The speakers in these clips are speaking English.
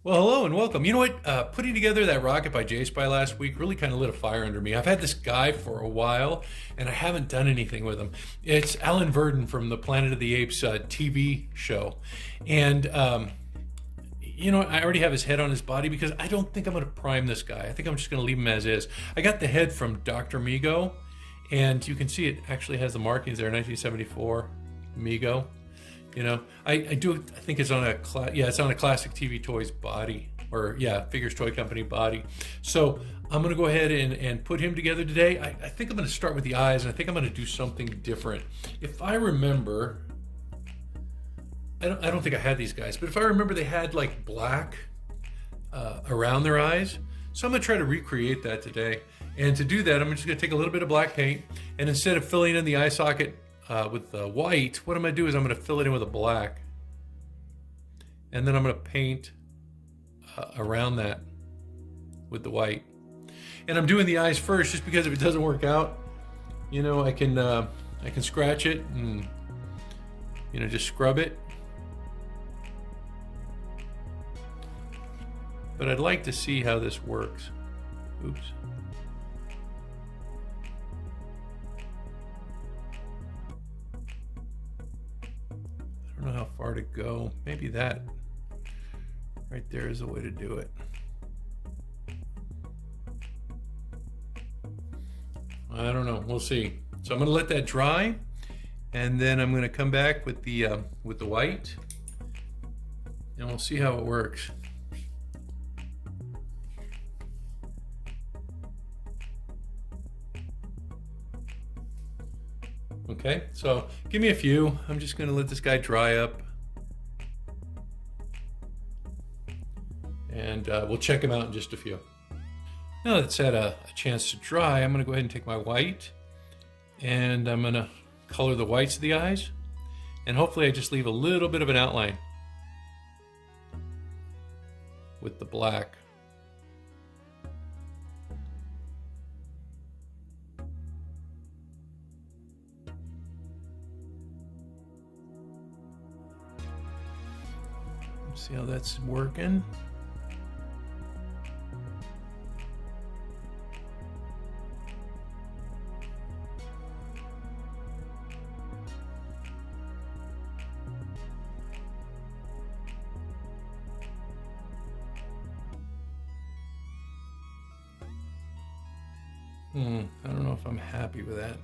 Well, hello and welcome. You know what? Putting together that rocket by J-Spy last week really kind of lit a fire under me. I've had this guy for a while, and I haven't done anything with him. It's Alan Virdon from the Planet of the Apes TV show. And, you know what? I already have his head on his body because I don't think I'm going to prime this guy. I think I'm just going to leave him as is. I got the head from Dr. Mego, and you can see it actually has the markings there, 1974, Mego. You know, I think it's on it's on a classic TV Toys body, or Figures Toy Company body. So I'm going to go ahead and put him together today. I think I'm going to start with the eyes, and I think I'm going to do something different. If I remember, I don't think I had these guys, but if I remember, they had like black around their eyes. So I'm going to try to recreate that today. And to do that, I'm just going to take a little bit of black paint, and instead of filling in the eye socket with the white, what I'm going to do is I'm going to fill it in with a black, and then I'm going to paint around that with the white. And I'm doing the eyes first just because if it doesn't work out, you know, I can scratch it and, you know, just scrub it. But I'd like to see how this works. Oops. I don't know how far to go. Maybe that right there is a way to do it. I don't know. We'll see. So I'm going to let that dry, and then I'm going to come back with the white, and we'll see how it works. Okay, so give me a few. I'm just going to let this guy dry up, and we'll check him out in just a few. Now that it's had a chance to dry, I'm going to go ahead and take my white, and I'm going to color the whites of the eyes, and hopefully I just leave a little bit of an outline with the black. See how that's working. I don't know if I'm happy with that.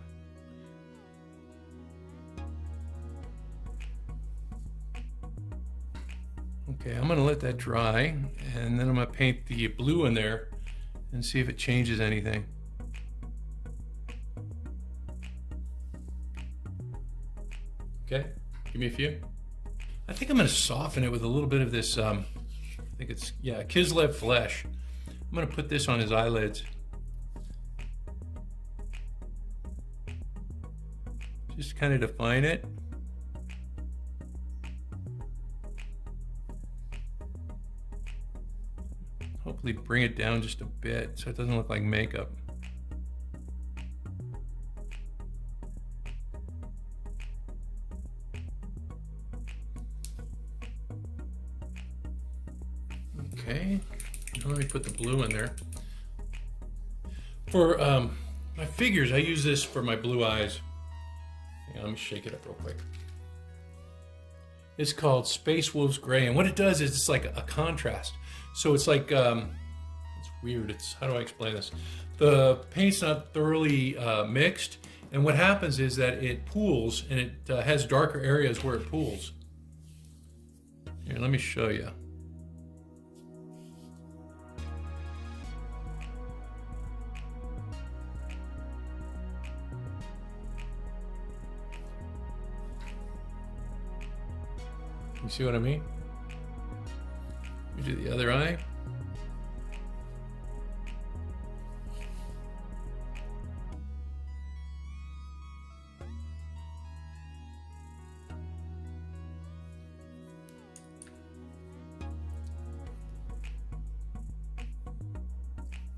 Okay, I'm going to let that dry, and then I'm going to paint the blue in there and see if it changes anything. Okay, give me a few. I think I'm going to soften it with a little bit of this, I think it's, Kislev flesh. I'm going to put this on his eyelids. Just kind of define it. Hopefully bring it down just a bit so it doesn't look like makeup. Okay, now let me put the blue in there. For my figures, I use this for my blue eyes. Hang on, let me shake it up real quick. It's called Space Wolves Gray, and what it does is it's like a contrast. So it's like, it's weird. How do I explain this? The paint's not thoroughly mixed, and what happens is that it pools, and it has darker areas where it pools. Here, let me show you. You see what I mean? Let me do the other eye.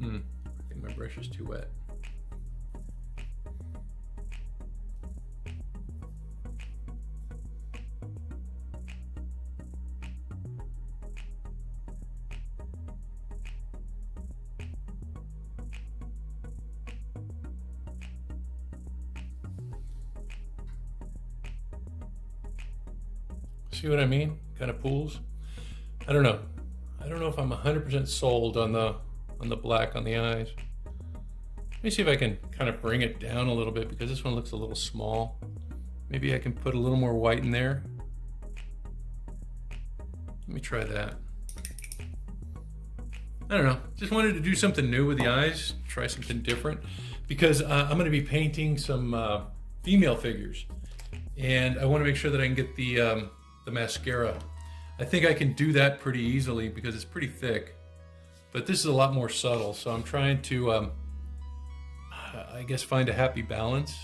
I think my brush is too wet. See what I mean? Kind of pools. I don't know. I don't know if I'm 100% sold on the black on the eyes. Let me see if I can kind of bring it down a little bit because this one looks a little small. Maybe I can put a little more white in there. Let me try that. I don't know. Just wanted to do something new with the eyes, try something different, because I'm going to be painting some female figures, and I want to make sure that I can get the mascara. I think I can do that pretty easily because it's pretty thick, but this is a lot more subtle. So I'm trying to, I guess, find a happy balance.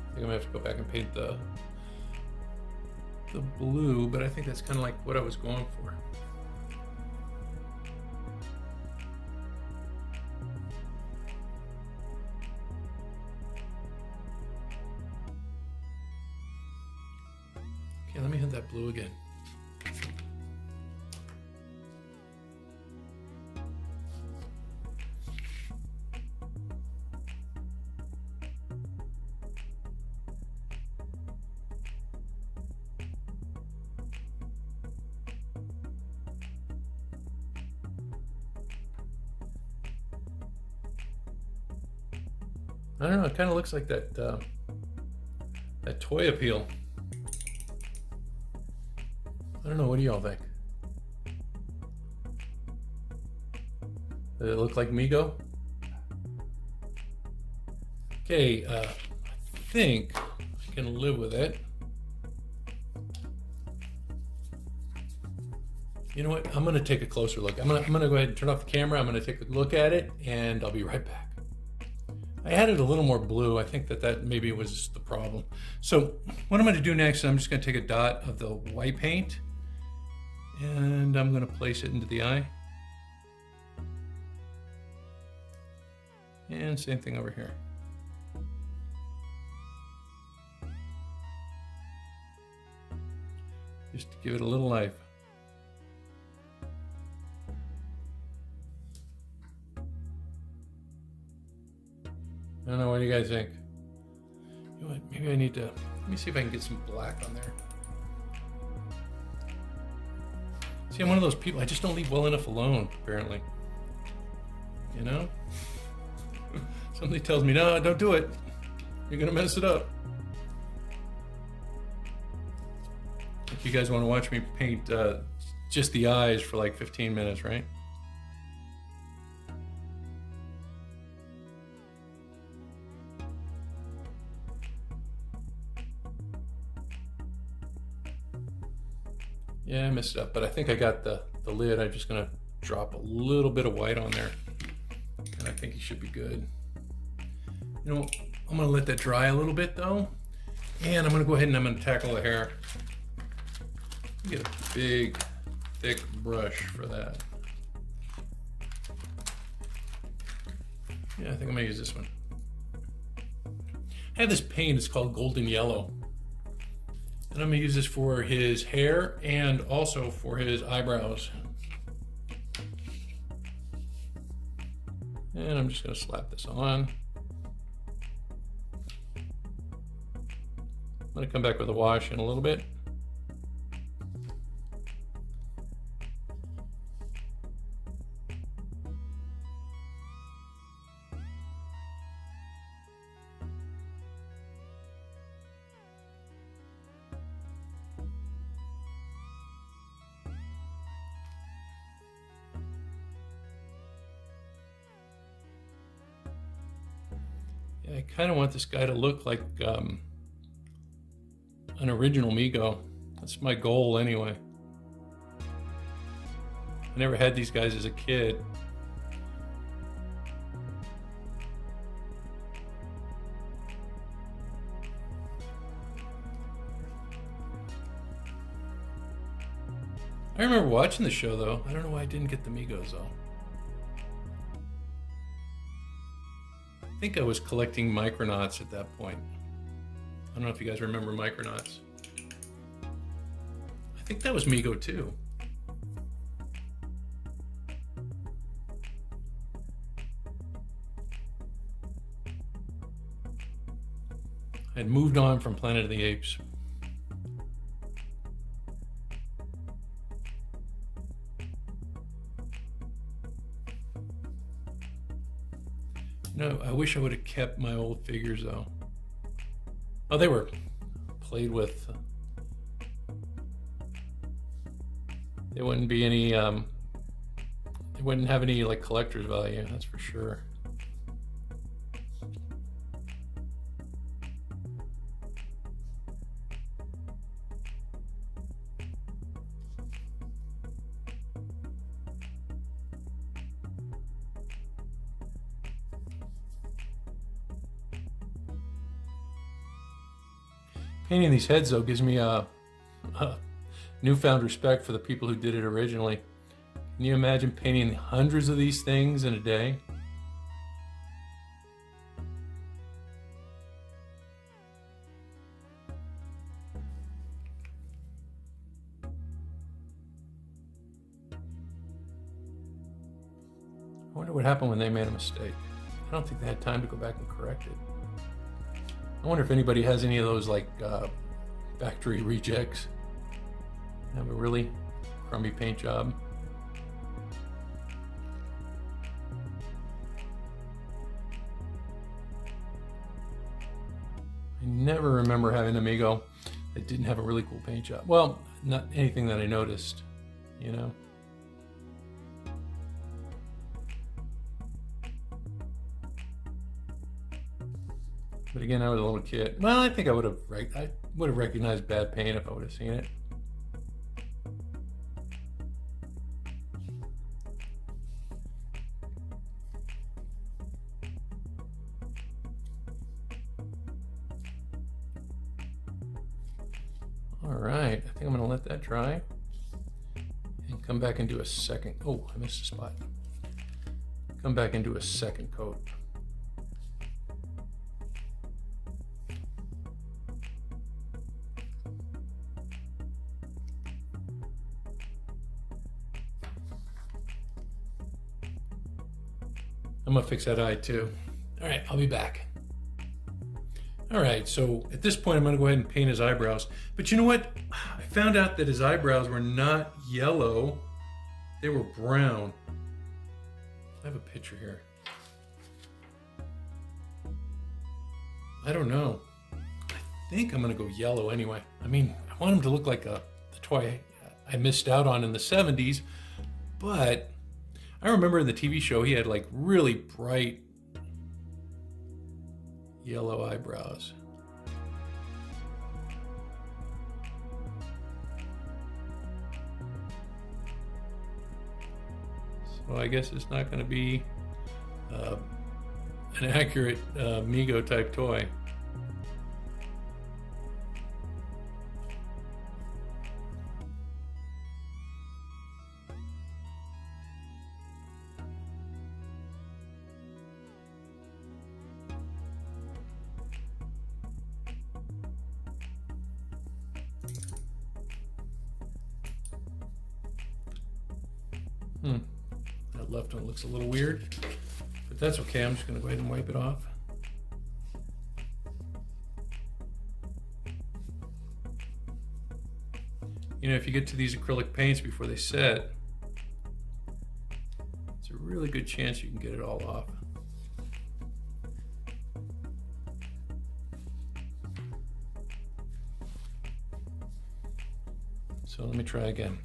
I think I'm gonna have to go back and paint the blue, but I think that's kind of like what I was going for. Okay, let me hit that blue again. I don't know, it kind of looks like that that toy appeal. I don't know, what do y'all think? Does it look like Mego? Okay, I think I can live with it. You know what? I'm gonna take a closer look. I'm gonna go ahead and turn off the camera. I'm gonna take a look at it, and I'll be right back. I added a little more blue. I think that maybe was the problem. So what I'm going to do next is I'm just going to take a dot of the white paint and I'm going to place it into the eye. And same thing over here. Just to give it a little life. I don't know, what do you guys think? You know what, maybe I need to, let me see if I can get some black on there. See, I'm one of those people, I just don't leave well enough alone, apparently. You know? Somebody tells me, no, don't do it. You're gonna mess it up. If you guys wanna watch me paint just the eyes for like 15 minutes, right? Yeah, I messed it up, but I think I got the lid. I'm just gonna drop a little bit of white on there, and I think it should be good. You know, I'm gonna let that dry a little bit though, and I'm gonna go ahead and I'm gonna tackle the hair. Get a big, thick brush for that. Yeah, I think I'm gonna use this one. I have this paint, it's called Golden Yellow. And I'm gonna use this for his hair and also for his eyebrows. And I'm just gonna slap this on. I'm gonna come back with a wash in a little bit. Yeah, I kind of want this guy to look like an original Mego. That's my goal anyway. I never had these guys as a kid. I remember watching the show though. I don't know why I didn't get the Megos though. I think I was collecting Micronauts at that point. I don't know if you guys remember Micronauts. I think that was Mego too. I'd moved on from Planet of the Apes. No, I wish I would have kept my old figures though. Oh, they were played with. They wouldn't be any, they wouldn't have any like collector's value, that's for sure. Painting these heads though gives me a newfound respect for the people who did it originally. Can you imagine painting hundreds of these things in a day? I wonder what happened when they made a mistake. I don't think they had time to go back and correct it. I wonder if anybody has any of those like factory rejects. Have a really crummy paint job. I never remember having an Mego that didn't have a really cool paint job. Well, not anything that I noticed, you know. But again, I was a little kid. Well, I think I would have recognized bad paint if I would have seen it. All right, I think I'm gonna let that dry and come back and do a second. Oh, I missed a spot. Come back and do a second coat. I'm gonna fix that eye too. All right, I'll be back. All right, so at this point, I'm gonna go ahead and paint his eyebrows. But you know what? I found out that his eyebrows were not yellow, they were brown. I have a picture here. I don't know. I think I'm gonna go yellow anyway. I mean, I want him to look like the toy I missed out on in the 70s, but I remember in the TV show he had like really bright yellow eyebrows. So I guess it's not going to be an accurate Mego type toy. That left one looks a little weird, but that's okay. I'm just going to go ahead and wipe it off. You know, if you get to these acrylic paints before they set, it's a really good chance you can get it all off. So let me try again.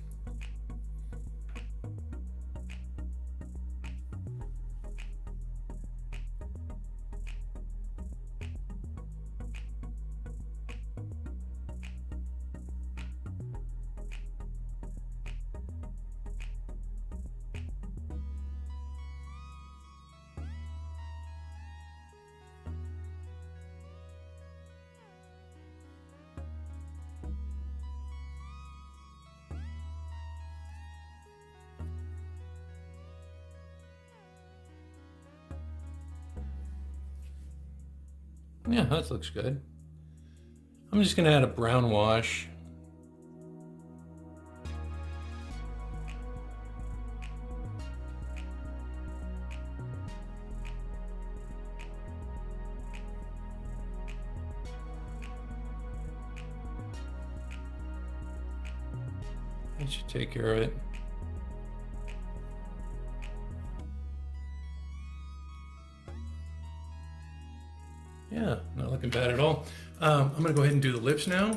Yeah, that looks good. I'm just gonna add a brown wash. That should take care of it. Yeah, not looking bad at all. I'm gonna go ahead and do the lips now. I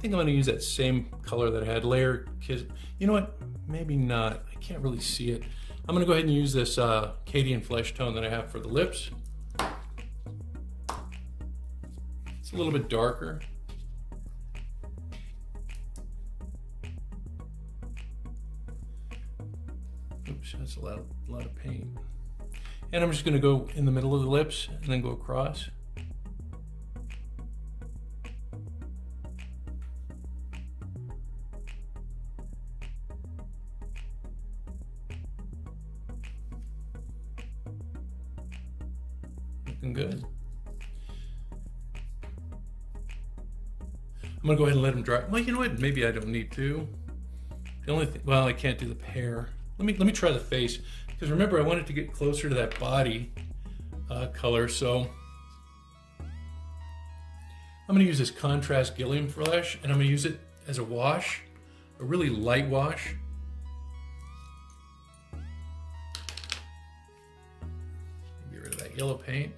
think I'm gonna use that same color that I had, Layer Kiss. You know what? Maybe not. I can't really see it. I'm gonna go ahead and use this Cadian Flesh tone that I have for the lips. It's a little bit darker. Oops, that's a lot of paint. And I'm just gonna go in the middle of the lips and then go across. Looking good. I'm gonna go ahead and let them dry. Well, you know what? Maybe I don't need to. The only thing, well, I can't do the hair. Let me try the face, because remember I wanted to get closer to that body color. So I'm gonna use this contrast Gilliam Flesh, and I'm gonna use it as a wash, a really light wash. Get rid of that yellow paint.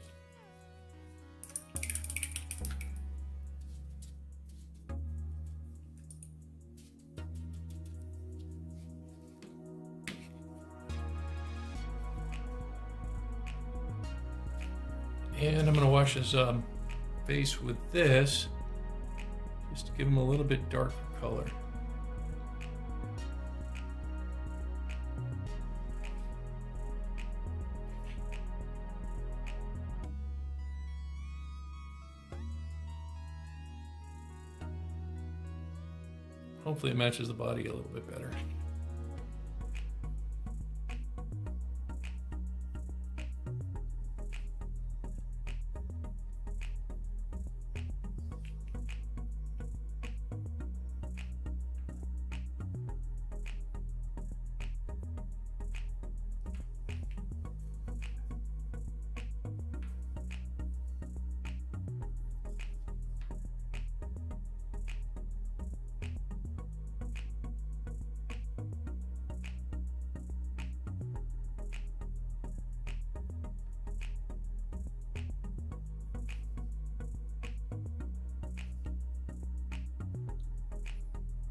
And I'm going to wash his face with this, just to give him a little bit darker color. Hopefully it matches the body a little bit better.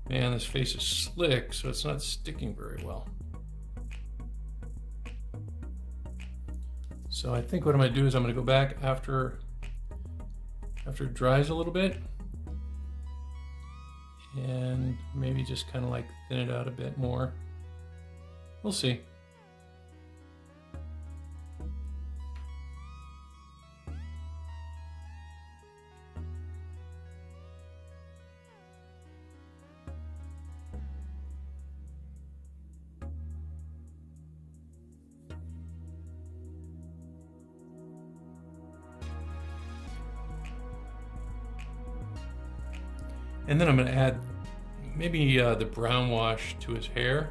Man, this face is slick, so it's not sticking very well. So I think what I'm going to do is I'm going to go back after it dries a little bit, and maybe just kind of like thin it out a bit more. We'll see. And then I'm going to add maybe the brown wash to his hair.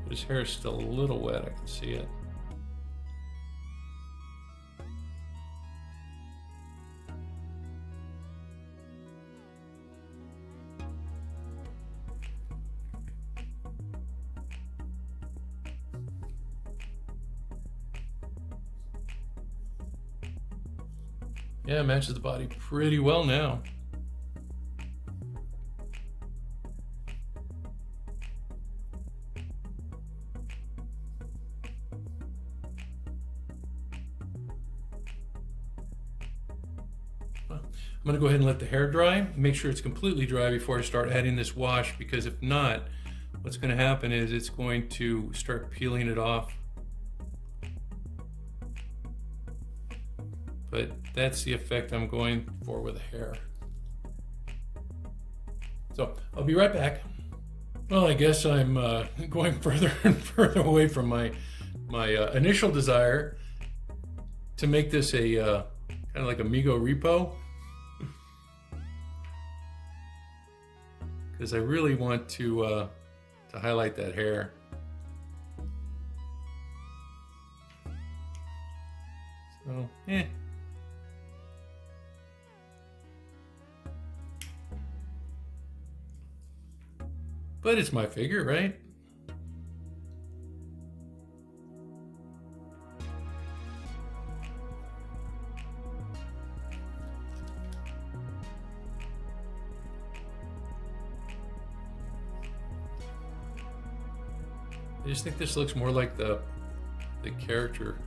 But his hair is still a little wet, I can see it. Yeah, it matches the body pretty well now. I'm going to go ahead and let the hair dry. Make sure it's completely dry before I start adding this wash, because if not, what's going to happen is it's going to start peeling it off. But that's the effect I'm going for with the hair. So I'll be right back. Well, I guess I'm going further and further away from my initial desire to make this a kind of like a Mego repo, because I really want to highlight that hair. So, But it's my figure, right? I just think this looks more like the character.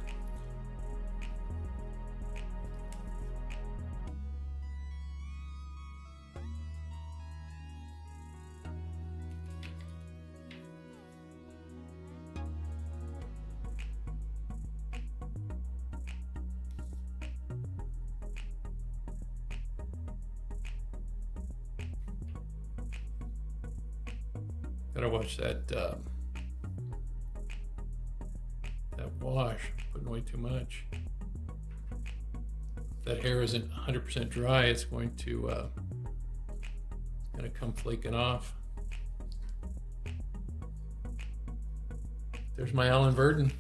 Gotta watch that wash. Putting way too much. If that hair isn't 100% dry, it's going to come flaking off. There's my Alan Virdon.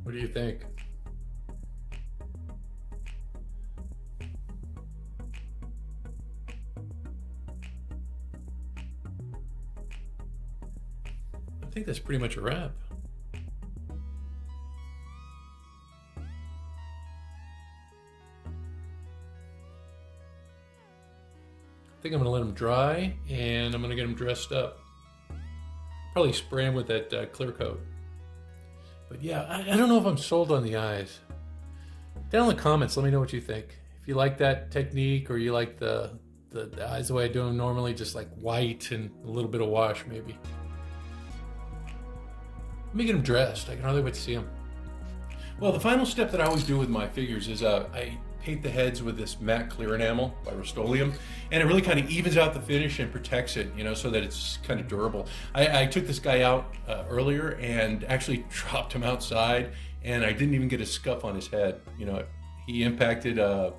What do you think? I think that's pretty much a wrap. I think I'm gonna let them dry, and I'm gonna get them dressed up. Probably spray them with that clear coat. But yeah, I don't know if I'm sold on the eyes. Down in the comments, let me know what you think. If you like that technique, or you like the eyes the way I do them normally, just like white and a little bit of wash maybe. Let me get them dressed. I can hardly wait to see them. Well, the final step that I always do with my figures is I paint the heads with this matte clear enamel by Rust-Oleum, and it really kind of evens out the finish and protects it, so that it's kind of durable. I took this guy out earlier and actually dropped him outside, and I didn't even get a scuff on his head. He impacted a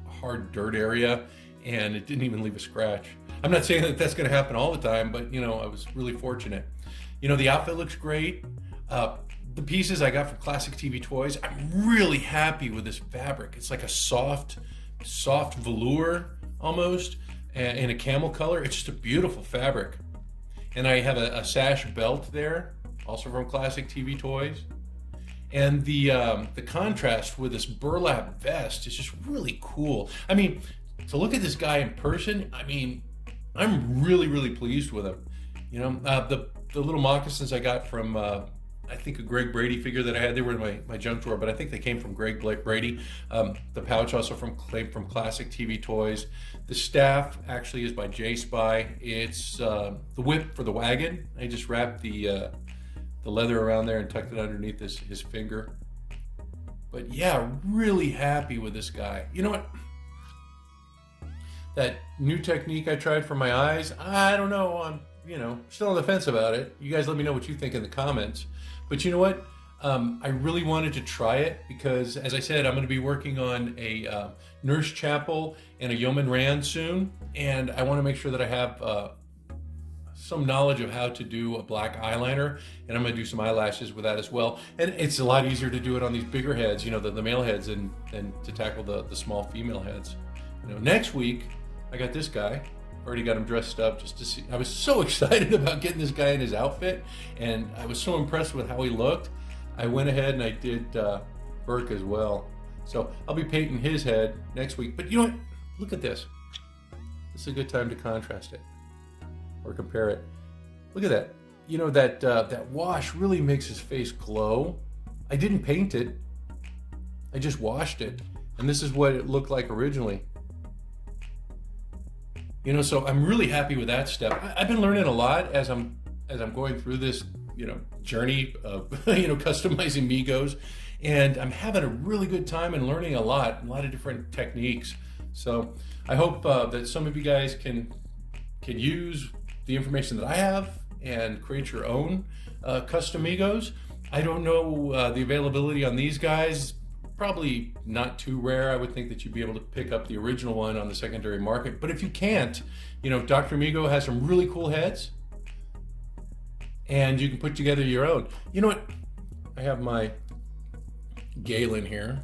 hard dirt area, and it didn't even leave a scratch. I'm not saying that that's going to happen all the time, but I was really fortunate. The outfit looks great. The pieces I got from Classic TV Toys, I'm really happy with this fabric. It's like a soft velour almost, in a camel color. It's just a beautiful fabric. And I have a sash belt there, also from Classic TV Toys. And the contrast with this burlap vest is just really cool. I mean, to look at this guy in person, I'm really, really pleased with him. The little moccasins I got from I think a Greg Brady figure that I had. They were in my junk drawer, but I think they came from Greg Brady. The pouch also from Classic TV Toys. The staff actually is by J Spy. It's the whip for the wagon. I just wrapped the leather around there and tucked it underneath his finger. But yeah, really happy with this guy. You know what? That new technique I tried for my eyes, I don't know. I'm still on the fence about it. You guys let me know what you think in the comments. But you know what? I really wanted to try it because, as I said, I'm going to be working on a Nurse Chapel and a Yeoman Rand soon. And I want to make sure that I have some knowledge of how to do a black eyeliner. And I'm going to do some eyelashes with that as well. And it's a lot easier to do it on these bigger heads, the male heads, than to tackle the small female heads. Next week, I got this guy. Already got him dressed up just to see. I was so excited about getting this guy in his outfit, and I was so impressed with how he looked. I went ahead and I did Burke as well. So I'll be painting his head next week. But you know what? Look at this. This is a good time to contrast it or compare it. Look at that. That wash really makes his face glow. I didn't paint it. I just washed it, and this is what it looked like originally. So I'm really happy with that step. I've been learning a lot as I'm going through this, journey of, customizing Megos. and I'm having a really good time and learning a lot of different techniques. So I hope that some of you guys can use the information that I have and create your own custom Megos. I don't know the availability on these guys. Probably not too rare. I would think that you'd be able to pick up the original one on the secondary market. But if you can't, Dr. Mego has some really cool heads, and you can put together your own. You know what? I have my Galen here.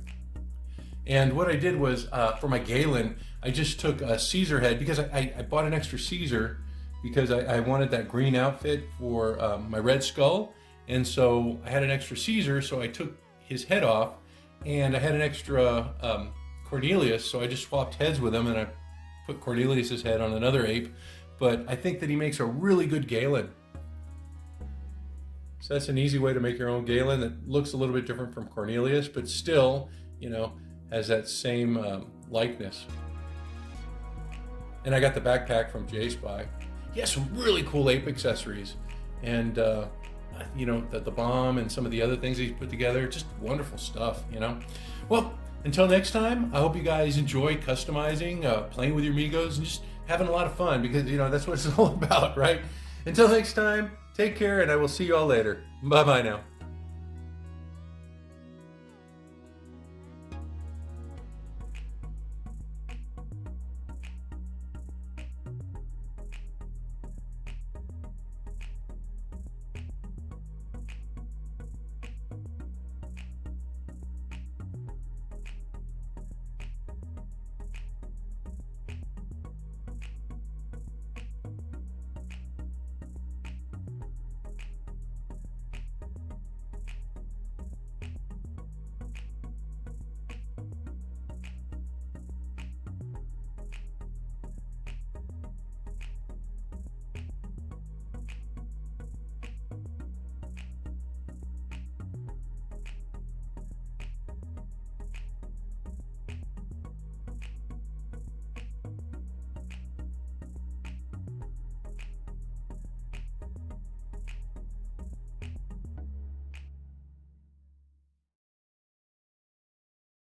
And what I did was, for my Galen, I just took a Caesar head, because I bought an extra Caesar because I wanted that green outfit for my Red Skull. And so I had an extra Caesar, so I took his head off, and I had an extra Cornelius, so I just swapped heads with him, and I put Cornelius's head on another ape. But I think that he makes a really good Galen. So that's an easy way to make your own Galen that looks a little bit different from Cornelius, but still, has that same likeness. And I got the backpack from J-Spy. He has some really cool ape accessories. And the bomb and some of the other things he's put together, just wonderful stuff, Well, until next time, I hope you guys enjoy customizing, playing with your Megos, and just having a lot of fun, because, that's what it's all about, right? Until next time, take care, and I will see you all later. Bye-bye now.